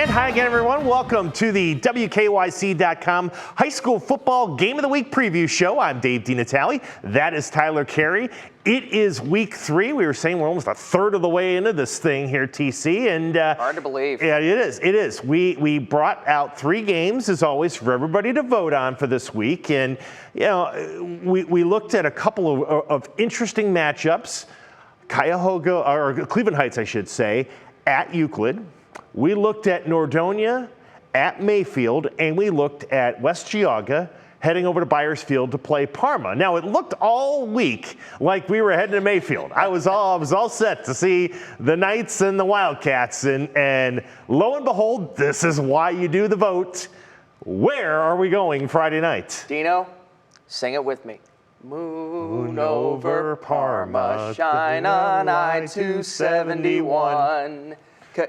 And hi again, everyone. Welcome to the WKYC.com High School Football Game of the Week preview show. I'm Dave DeNatale. That is Tyler Carey. It is week 3. We were saying we're almost a third of the way into this thing here, TC. And hard to believe. Yeah, it is. It is. We brought out 3 games, as always, for everybody to vote on for this week. And, you know, we looked at a couple of interesting matchups. Cuyahoga, or Cleveland Heights, I should say, at Euclid. We looked at Nordonia at Mayfield, and we looked at West Geauga heading over to Byers Field to play Parma. Now, it looked all week like we were heading to Mayfield. I was all set to see the Knights and the Wildcats, and lo and behold, this is why you do the vote. Where are we going Friday night? Dino, sing it with me. Moon over Parma, shine on I-271.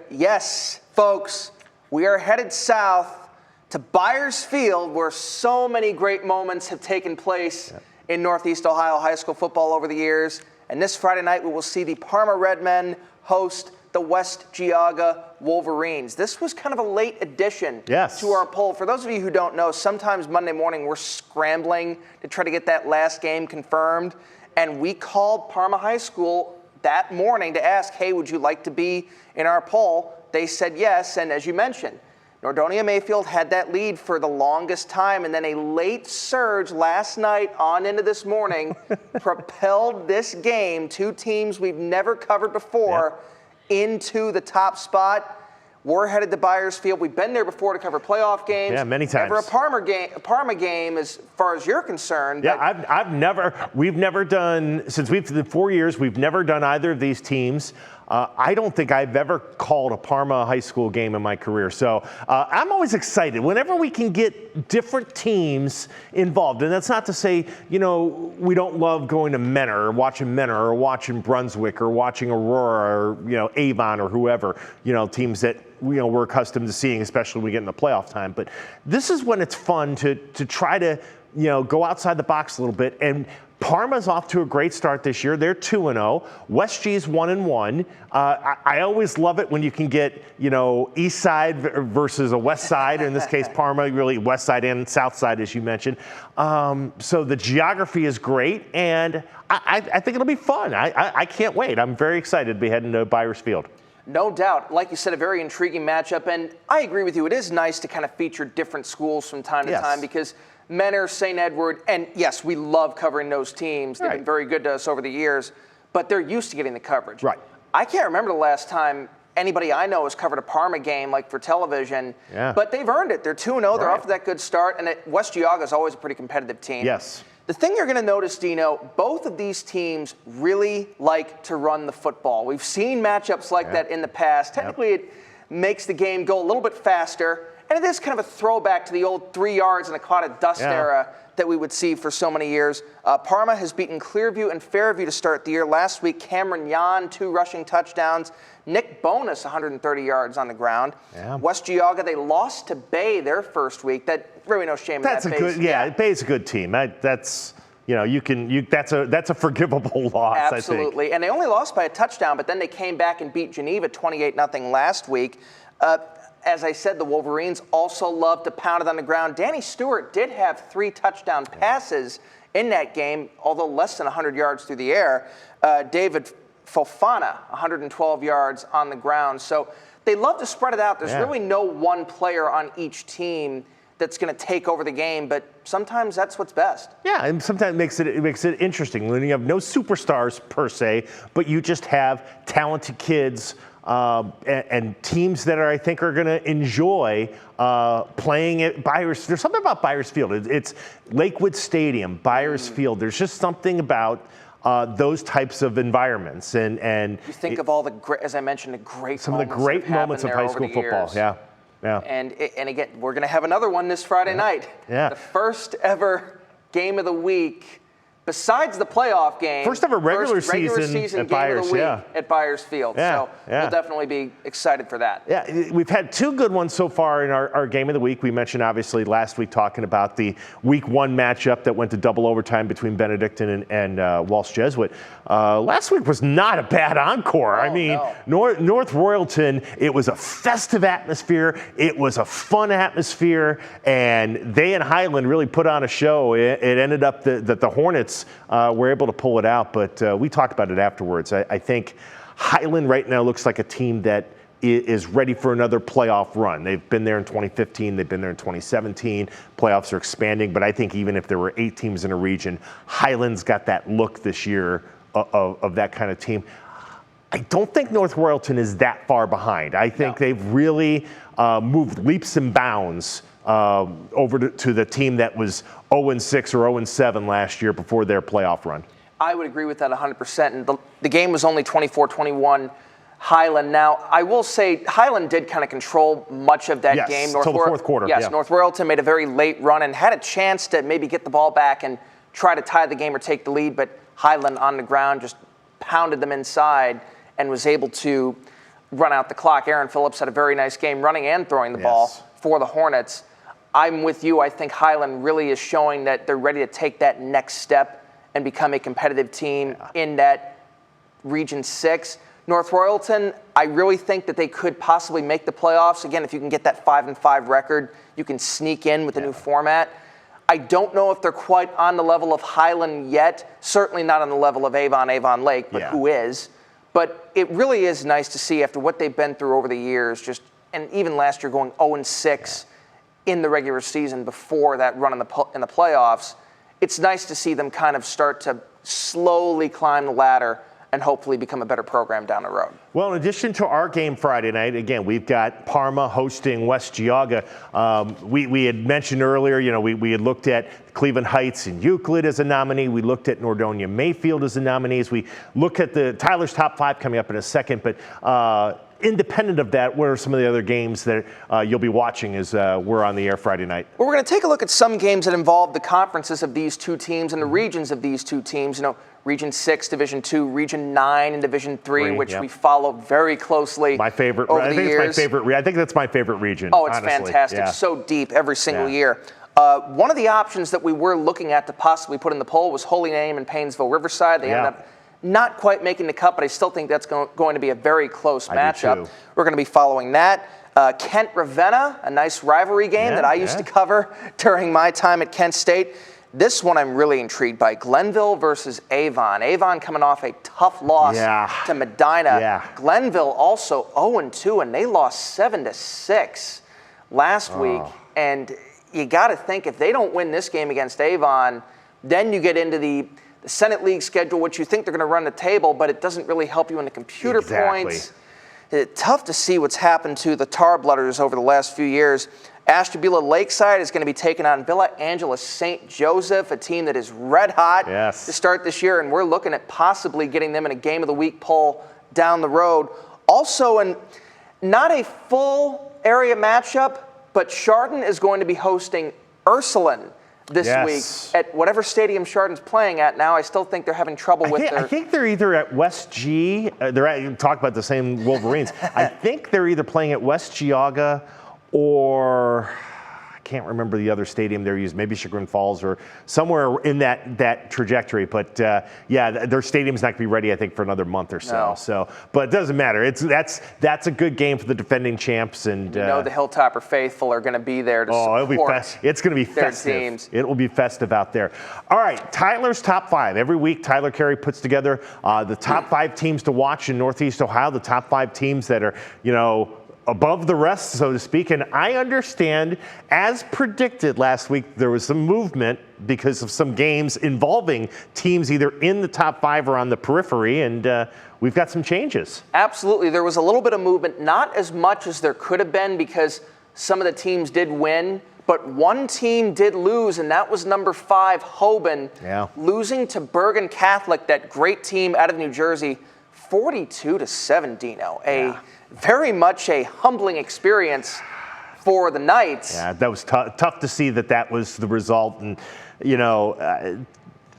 Yes, folks, we are headed south to Byers Field, where so many great moments have taken place in Northeast Ohio high school football over the years. And this Friday night, we will see the Parma Redmen host the West Geauga Wolverines. This was kind of a late addition to our poll. For those of you who don't know, sometimes Monday morning we're scrambling to try to get that last game confirmed. And we called Parma High School that morning to ask, hey, would you like to be in our poll? They said yes, and as you mentioned, Nordonia Mayfield had that lead for the longest time, and then a late surge last night on into this morning propelled this game, 2 teams we've never covered before, into the top spot. We're headed to Byers Field. We've been there before to cover playoff games. Yeah, many times. Never a Parma game as far as you're concerned. Yeah, we've never done, since we've the 4 years, we've never done either of these teams. I don't think I've ever called a Parma high school game in my career. So I'm always excited whenever we can get different teams involved. And that's not to say, you know, we don't love going to Menor or watching Brunswick or watching Aurora or, you know, Avon or whoever, you know, teams that, you know, we're accustomed to seeing, especially when we get in the playoff time. But this is when it's fun to try to, you know, go outside the box a little bit. And Parma's off to a great start this year. They're 2-0. West G's 1-1. I always love it when you can get, you know, east side versus a west side. In this case, Parma, really west side and south side, as you mentioned. So the geography is great, and I think it'll be fun. I can't wait. I'm very excited to be heading to Byers Field. No doubt. Like you said, a very intriguing matchup. And I agree with you. It is nice to kind of feature different schools from time to time because Menor, St. Edward, and yes, we love covering those teams. They've been very good to us over the years, but they're used to getting the coverage. Right. I can't remember the last time anybody I know has covered a Parma game like for television, but they've earned it. They're 2-0. They're off to that good start, and West Geauga is always a pretty competitive team. Yes. The thing you're going to notice, Dino, both of these teams really like to run the football. We've seen matchups like that in the past. Technically, it makes the game go a little bit faster. And it is kind of a throwback to the old 3 yards in a cloud of dust era that we would see for so many years. Parma has beaten Clearview and Fairview to start the year. Last week, Cameron Yan, 2 rushing touchdowns. Nick Bonus, 130 yards on the ground. West Geauga, they lost to Bay their first week. That really no shame in that case. Bay's a good team. That's, you know, that's a forgivable loss. Absolutely. I think. And they only lost by a touchdown, but then they came back and beat Geneva 28-0 last week. As I said, the Wolverines also love to pound it on the ground. Danny Stewart did have 3 touchdown passes in that game, although less than 100 yards through the air. David Fofana, 112 yards on the ground. So they love to spread it out. There's really no one player on each team that's going to take over the game, but sometimes that's what's best. Yeah, and sometimes it makes it interesting when you have no superstars per se, but you just have talented kids and teams that I think are going to enjoy playing at Byers. There's something about Byers Field. It's Lakewood Stadium, Byers Field. There's just something about those types of environments. And you think of all the, as I mentioned, the great some of the great moments of high school football. Yeah. And again, we're going to have another one this Friday night. The first ever game of the week. besides the playoff game, first ever regular season game at Byers, of the week at Byers Field. So we'll definitely be excited for that. Yeah, we've had two good ones so far in our game of the week. We mentioned obviously last week talking about the week 1 matchup that went to double overtime between Benedictine and Walsh Jesuit. Last week was not a bad encore. North Royalton, it was a festive atmosphere. It was a fun atmosphere, and they and Highland really put on a show. It ended up that the Hornets were able to pull it out, but we talked about it afterwards. I think Highland right now looks like a team that is ready for another playoff run. They've been there in 2015. They've been there in 2017. Playoffs are expanding, but I think even if there were 8 teams in a region, Highland's got that look this year of that kind of team. I don't think North Royalton is that far behind. I think they've really moved leaps and bounds over to the team that was 0-6 or 0-7 last year before their playoff run. I would agree with that 100%. And the game was only 24-21 Highland. Now, I will say Highland did kind of control much of that game. Until the fourth quarter. Yes, North Royalton made a very late run and had a chance to maybe get the ball back and try to tie the game or take the lead, but Highland on the ground just pounded them inside and was able to run out the clock. Aaron Phillips had a very nice game running and throwing the ball for the Hornets. I'm with you. I think Highland really is showing that they're ready to take that next step and become a competitive team in that Region 6. North Royalton, I really think that they could possibly make the playoffs. Again, if you can get that 5-5 record, you can sneak in with the new format. I don't know if they're quite on the level of Highland yet. Certainly not on the level of Avon Lake, but who is? But it really is nice to see after what they've been through over the years, and even last year going 0-6 in the regular season before that run in the playoffs. It's nice to see them kind of start to slowly climb the ladder and hopefully become a better program down the road. Well, in addition to our game Friday night, again, we've got Parma hosting West Geauga. We had mentioned earlier, we had looked at Cleveland Heights and Euclid as a nominee. We looked at Nordonia Mayfield as a nominee. As we look at the Tyler's top 5 coming up in a second, but independent of that, what are some of the other games that you'll be watching as we're on the air Friday night? Well, we're going to take a look at some games that involve the conferences of these two teams and the regions of these two teams. Region 6, Division 2, Region 9, and Division 3, which we follow very closely. My favorite. Over the years. I think that's my favorite region. Oh, it's honestly. fantastic. So deep every single year. One of the options that we were looking at to possibly put in the poll was Holy Name and Painesville Riverside. They ended up not quite making the cut, but I still think that's going to be a very close matchup. We're going to be following that. Kent Ravenna, a nice rivalry game that I used to cover during my time at Kent State. This one I'm really intrigued by. Glenville versus Avon. Avon coming off a tough loss to Medina. Glenville also 0-2, and they lost 7-6 last week. And you got to think if they don't win this game against Avon, then you get into the Senate League schedule, which you think they're going to run the table, but it doesn't really help you in the computer points. It's tough to see what's happened to the Tar Blooders over the last few years. Ashtabula Lakeside is going to be taking on Villa Angela St. Joseph, a team that is red hot to start this year, and we're looking at possibly getting them in a Game of the Week poll down the road. Also, not a full area matchup, but Chardon is going to be hosting Ursuline this week at whatever stadium Chardon's playing at now. I still think they're having trouble with their... I think they're either at West G. Talk about the same Wolverines. I think they're either playing at West Geauga or I can't remember the other stadium they're using, maybe Chagrin Falls or somewhere in that trajectory. But their stadium's not going to be ready, I think, for another month or so. But it doesn't matter. That's a good game for the defending champs, and the Hilltopper faithful are going to be there to support. It's going to be festive. Teams. It will be festive out there. All right, Tyler's top 5. Every week, Tyler Carey puts together the top 5 teams to watch in Northeast Ohio. The top 5 teams that are above the rest, so to speak. And I understand, as predicted last week, there was some movement because of some games involving teams either in the top 5 or on the periphery, and we've got some changes. Absolutely. There was a little bit of movement, not as much as there could have been because some of the teams did win, but one team did lose, and that was number 5, Hoban, losing to Bergen Catholic, that great team out of New Jersey, 42-7, Dino. Very much a humbling experience for the Knights. Yeah, that was tough to see that was the result. And,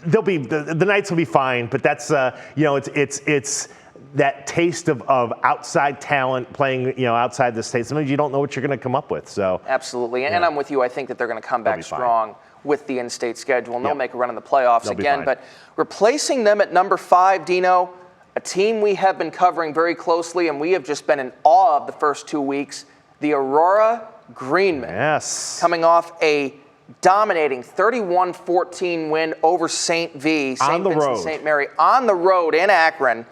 the Knights will be fine, but that's it's that taste of outside talent playing outside the state. Sometimes you don't know what you're going to come up with. So absolutely, and I'm with you. I think that they're going to come back strong with the in-state schedule, and they'll make a run in the playoffs again. But replacing them at number 5, Dino, a team we have been covering very closely, and we have just been in awe of the first 2 weeks. The Aurora Greenmen, coming off a dominating 31-14 win over St. Vincent St. Mary on the road in Akron.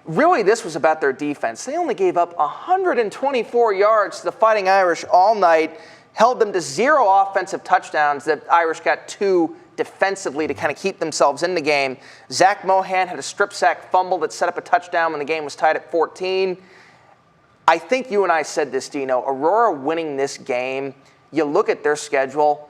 Really, this was about their defense. They only gave up 124 yards to the Fighting Irish all night, held them to 0 offensive touchdowns. The Irish got 2 defensively to kind of keep themselves in the game. Zach Mohan had a strip sack fumble that set up a touchdown when the game was tied at 14. I think you and I said this, Dino. Aurora winning this game, you look at their schedule,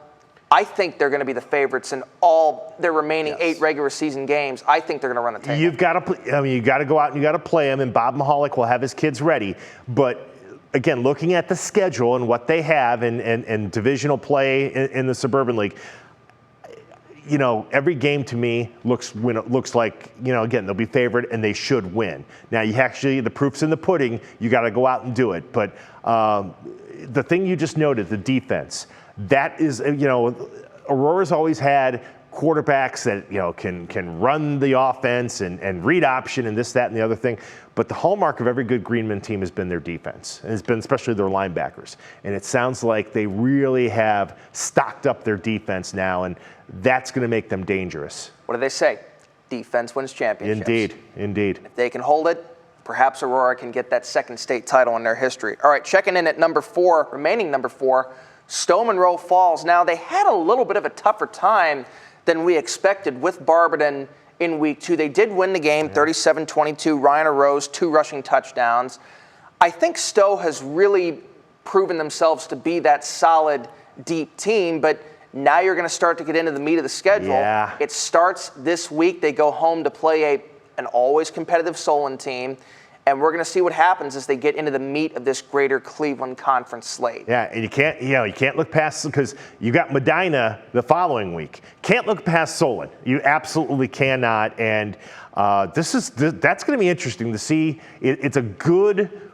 I think they're going to be the favorites in all their remaining 8 regular season games. I think they're going to run the table. You've got to go out and you got to play them, and Bob Mahalik will have his kids ready. But again, looking at the schedule and what they have and divisional play in the Suburban League, every game to me looks like, again, they'll be favored and they should win. Now, the proof's in the pudding. You got to go out and do it. But the thing you just noted, the defense, that is, Aurora's always had quarterbacks that, can run the offense and read option and this, that, and the other thing. But the hallmark of every good Greenman team has been their defense. And it's been especially their linebackers. And it sounds like they really have stocked up their defense now, and that's going to make them dangerous. What do they say? Defense wins championships. Indeed. If they can hold it, perhaps Aurora can get that second state title in their history. All right, checking in at remaining number 4, Stowe Monroe Falls. Now, they had a little bit of a tougher time than we expected with Barberton in week 2. They did win the game 37-22. Ryan arose 2 rushing touchdowns. I think Stowe has really proven themselves to be that solid, deep team, but now you're going to start to get into the meat of the schedule. Yeah. It starts this week. They go home to play an always competitive Solon team, and we're going to see what happens as they get into the meat of this greater Cleveland Conference slate. Yeah, and you can't look past, because you got Medina the following week. Can't look past Solon. You absolutely cannot, and that's going to be interesting to see. It's a good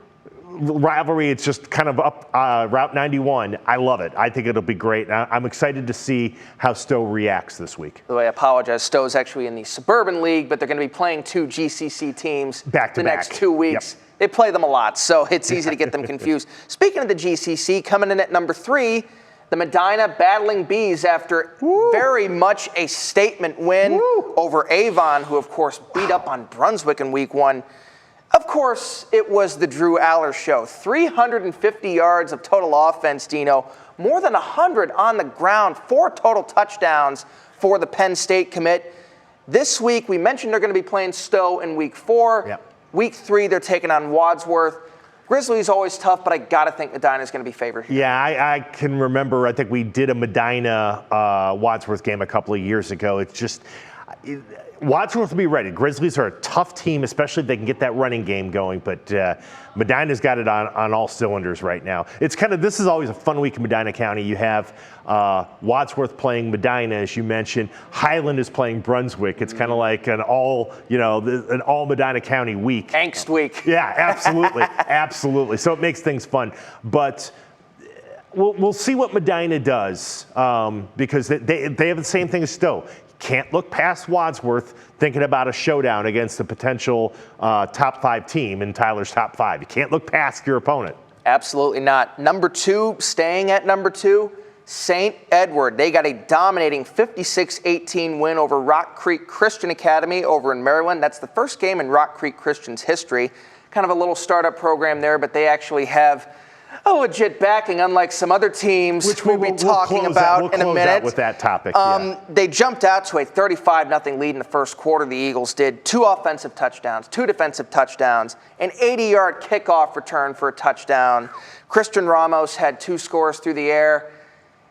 rivalry. It's just kind of up Route 91. I love it. I think it'll be great. I'm excited to see how Stowe reacts this week. By the way, I apologize. Stowe's actually in the Suburban League, but they're going to be playing 2 GCC teams back to the next 2 weeks. Yep. They play them a lot, so it's easy to get them confused. Speaking of the GCC, coming in at number 3, the Medina Battling Bees after very much a statement win over Avon, who, of course, beat up on Brunswick in week 1. Of course, it was the Drew Aller show. 350 yards of total offense, Dino. More than 100 on the ground. 4 total touchdowns for the Penn State commit. This week, we mentioned they're going to be playing Stowe in week 4. Yep. Week 3, they're taking on Wadsworth. Grizzlies always tough, but I got to think Medina's going to be favored here. Yeah, I can remember, I think we did a Medina Wadsworth game a couple of years ago. It's just... Wadsworth will be ready. Grizzlies are a tough team, especially if they can get that running game going. But Medina's got it on all cylinders right now. This is always a fun week in Medina County. You have Wadsworth playing Medina, as you mentioned. Highland is playing Brunswick. It's kind of like an all Medina County week. Angst week. Yeah, absolutely, absolutely. So it makes things fun. But we'll see what Medina does because they have the same thing as Stowe. Can't look past Wadsworth thinking about a showdown against a potential top 5 team in Tyler's top 5. You can't look past your opponent. Absolutely not. Number 2, staying at number 2, St. Edward. They got a dominating 56-18 win over Rock Creek Christian Academy over in Maryland. That's the first game in Rock Creek Christian's history. Kind of a little startup program there, but they actually have a legit backing, unlike some other teams, which we'll be talking about in a minute. Out with that topic. They jumped out to a 35-0 lead in the first quarter. The Eagles did 2 offensive touchdowns, 2 defensive touchdowns, an 80-yard kickoff return for a touchdown. Christian Ramos had 2 scores through the air.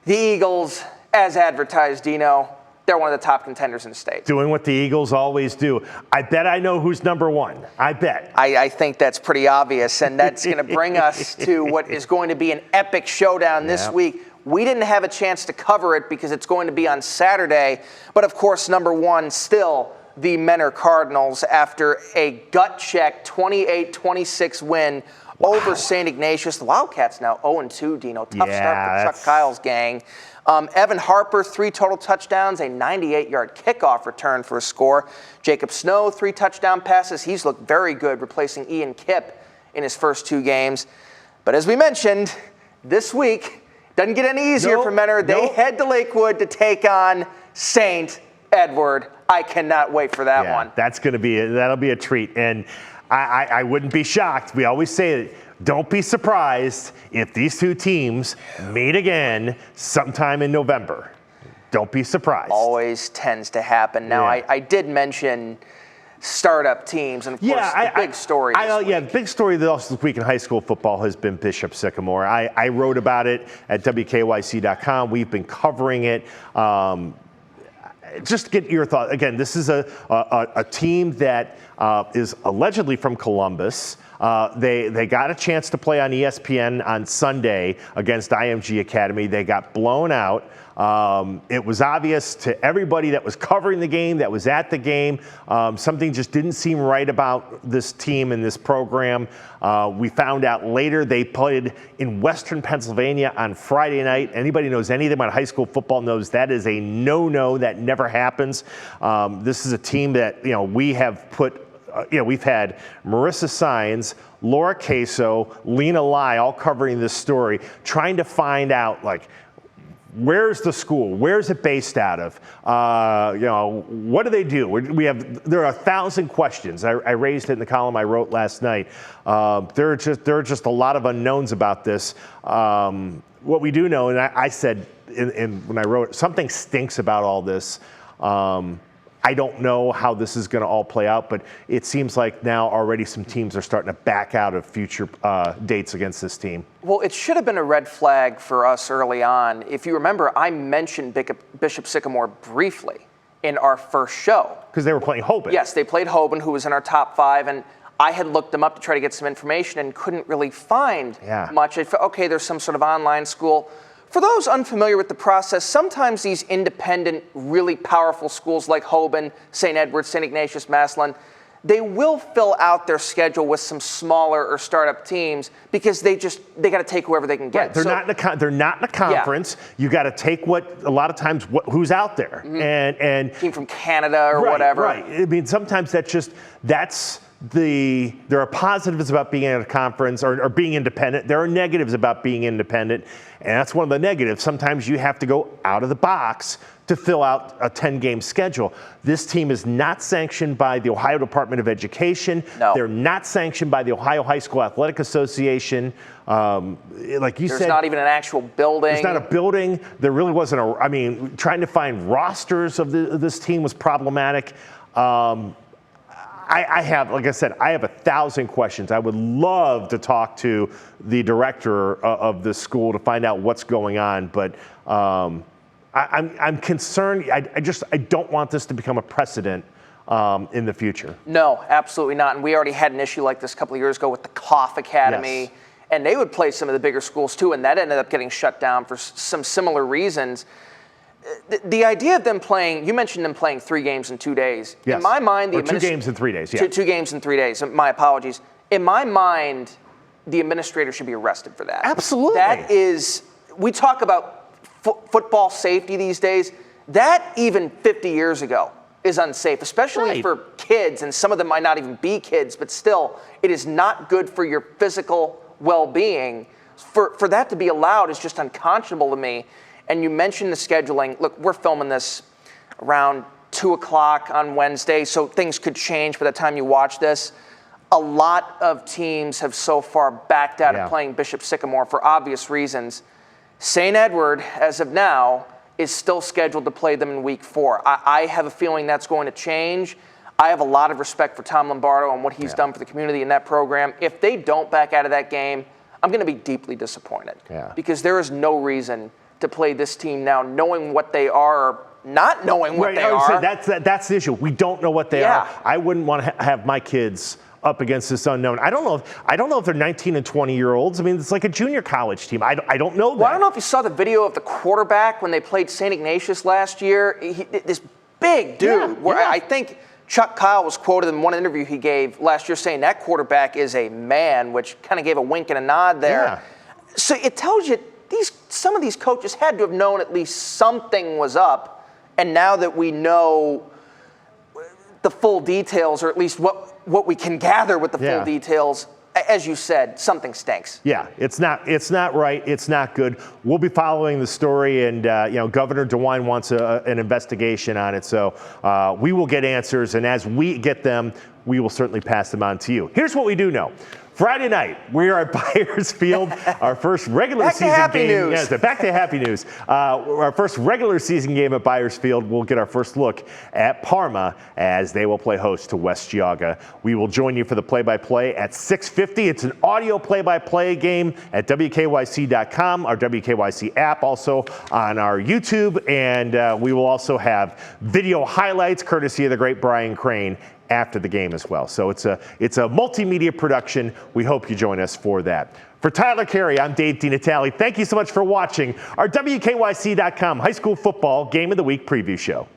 The Eagles, as advertised, Dino, they're one of the top contenders in the state. Doing what the Eagles always do. I bet I know who's number 1. I bet. I think that's pretty obvious, and that's going to bring us to what is going to be an epic showdown this week. We didn't have a chance to cover it because it's going to be on Saturday. But of course, number one, still the Menor Cardinals after a gut check 28-26 win over St. Ignatius. The Wildcats now 0-2, Dino. Tough start for Chuck Kyle's gang. Evan Harper, 3 total touchdowns, a 98-yard kickoff return for a score. Jacob Snow, 3 touchdown passes. He's looked very good, replacing Ian Kipp in his first 2 games. But as we mentioned, this week doesn't get any easier for Menor. They head to Lakewood to take on St. Edward. I cannot wait for that one. That'll be a treat. And I wouldn't be shocked. We always say it. Don't be surprised if these 2 teams meet again sometime in November. Don't be surprised. Always tends to happen. Now, I did mention startup teams, and of course, the big story this week. The big story this week in high school football has been Bishop Sycamore. I wrote about it at WKYC.com. We've been covering it. Just get your thought. Again, this is a team that is allegedly from Columbus. They got a chance to play on ESPN on Sunday against IMG Academy. They got blown out. It was obvious to everybody that was covering the game, that was at the game. Something just didn't seem right about this team and this program. We found out later they played in Western Pennsylvania on Friday night. Anybody knows anything about high school football knows that is a no-no. That never happens. This is a team that we have put. We've had Marissa Sines, Laura Queso, Lena Lai all covering this story, trying to find out where's the school? Where's it based out of? What do they do? There are 1,000 questions. I raised it in the column I wrote last night. There are just a lot of unknowns about this. What we do know, and I said when I wrote it, something stinks about all this. I don't know how this is going to all play out, but it seems like now already some teams are starting to back out of future dates against this team. Well, it should have been a red flag for us early on. If you remember, I mentioned Bishop Sycamore briefly in our first show. Because they were playing Hoban. Yes, they played Hoban, who was in our top 5, and I had looked them up to try to get some information and couldn't really find much. I thought, okay, there's some sort of online school. For those unfamiliar with the process, sometimes these independent, really powerful schools like Hoban, St. Edward, St. Ignatius, Massillon, they will fill out their schedule with some smaller or startup teams because they got to take whoever they can get. Right. They're not in a conference. You got to take who's out there and team from Canada or whatever. Right. I mean, sometimes there are positives about being in a conference or being independent. There are negatives about being independent, and that's one of the negatives. Sometimes you have to go out of the box to fill out a 10-game schedule. This team is not sanctioned by the Ohio Department of Education. No. They're not sanctioned by the Ohio High School Athletic Association. Like you said, there's not even an actual building. There's not a building. There really wasn't trying to find rosters of this team was problematic. I have 1,000 questions. I would love to talk to the director of the school to find out what's going on, but I'm concerned. I don't want this to become a precedent in the future. No, absolutely not. And we already had an issue like this a couple of years ago with the Clough Academy, Yes. and they would play some of the bigger schools too, and that ended up getting shut down for some similar reasons. The idea of them playing, you mentioned them playing 3 games in 2 days. Yes. In my mind, 2 games in 3 days, yeah. 2 games in 3 days, my apologies. In my mind, the administrator should be arrested for that. Absolutely. That is, we talk about football safety these days. That even 50 years ago is unsafe, especially for kids, and some of them might not even be kids, but still, it is not good for your physical well-being. For that to be allowed is just unconscionable to me. And you mentioned the scheduling. Look, we're filming this around 2 o'clock on Wednesday, so things could change by the time you watch this. A lot of teams have so far backed out of playing Bishop Sycamore for obvious reasons. St. Edward, as of now, is still scheduled to play them in week 4. I have a feeling that's going to change. I have a lot of respect for Tom Lombardo and what he's done for the community in that program. If they don't back out of that game, I'm going to be deeply disappointed because there is no reason to play this team now, knowing what they are, or not knowing what they are. That's the issue. We don't know what they are. I wouldn't want to have my kids up against this unknown. I don't know if they're 19 and 20-year-olds. I mean, it's like a junior college team. I don't know that. Well, I don't know if you saw the video of the quarterback when they played St. Ignatius last year. This big dude, I think Chuck Kyle was quoted in one interview he gave last year saying that quarterback is a man, which kind of gave a wink and a nod there. Yeah. So it tells you some of these coaches had to have known at least something was up, and now that we know the full details, or at least what we can gather with the full details, as you said, something stinks. Yeah, it's not right. It's not good. We'll be following the story, and Governor DeWine wants an investigation on it. So we will get answers, and as we get them, we will certainly pass them on to you. Here's what we do know. Friday night, we are at Byers Field, our first regular season game. News. Yes, back to happy news. Our first regular season game at Byers Field. We'll get our first look at Parma as they will play host to West Geauga. We will join you for the play-by-play at 6:50. It's an audio play-by-play game at WKYC.com, our WKYC app, also on our YouTube, and we will also have video highlights courtesy of the great Brian Crane after the game as well. So it's a multimedia production. We hope you join us for that. For Tyler Carey, I'm Dave DeNatale. Thank you so much for watching our WKYC.com High School Football Game of the Week preview show.